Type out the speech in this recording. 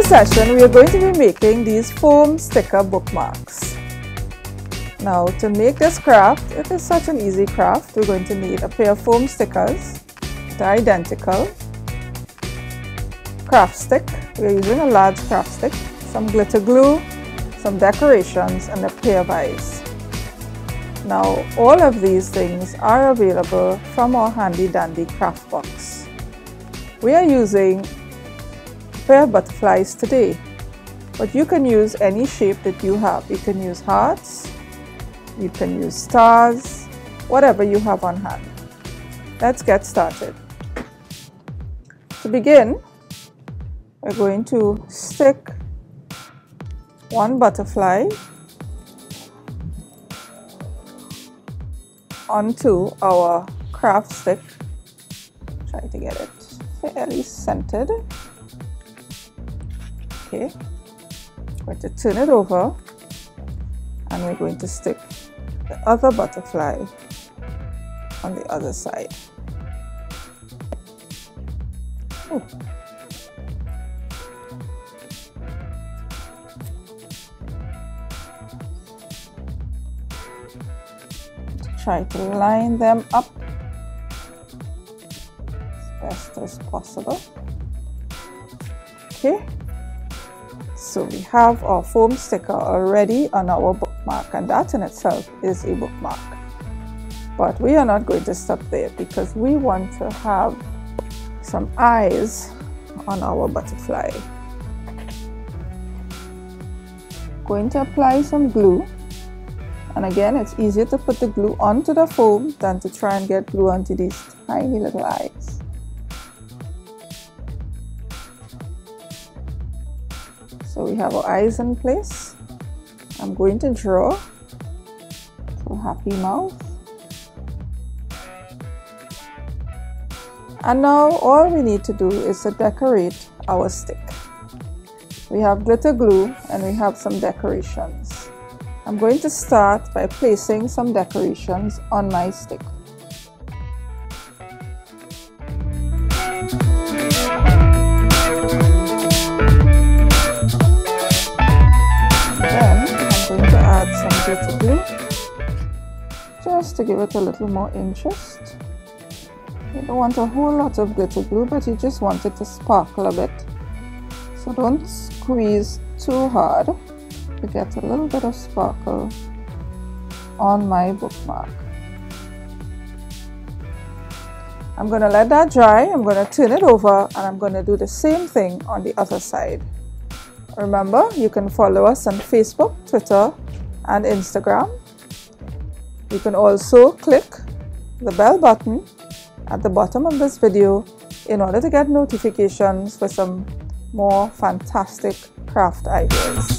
this session, we are going to be making these foam sticker bookmarks. Now, to make this craft, it is such an easy craft. We're going to need a pair of foam stickers. They're identical. Craft stick. We're using a large craft stick. Some glitter glue, some decorations, and a pair of eyes. Now, all of these things are available from our handy dandy craft box. We are using a pair of butterflies today, but you can use any shape that you have. You can use hearts, you can use stars, whatever you have on hand. Let's get started. To begin, we're going to stick one butterfly onto our craft stick. Try to get it fairly centered. Okay, we're going to turn it over and we're going to stick the other butterfly on the other side. Oh. Try to line them up as best as possible. Okay, so we have our foam sticker already on our bookmark, and that in itself is a bookmark. But we are not going to stop there because we want to have some eyes on our butterfly. Going to apply some glue. And again, it's easier to put the glue onto the foam than to try and get glue onto these tiny little eyes. So we have our eyes in place. I'm going to draw a happy mouth. And now all we need to do is to decorate our stick. We have glitter glue and we have some decorations. I'm going to start by placing some decorations on my stick. Then I'm going to add some glitter glue just to give it a little more interest. You don't want a whole lot of glitter glue, but you just want it to sparkle a bit. So don't squeeze too hard to get a little bit of sparkle on my bookmark. I'm going to let that dry. I'm going to turn it over and I'm going to do the same thing on the other side. Remember, you can follow us on Facebook, Twitter, and Instagram. You can also click the bell button at the bottom of this video in order to get notifications for some more fantastic craft ideas.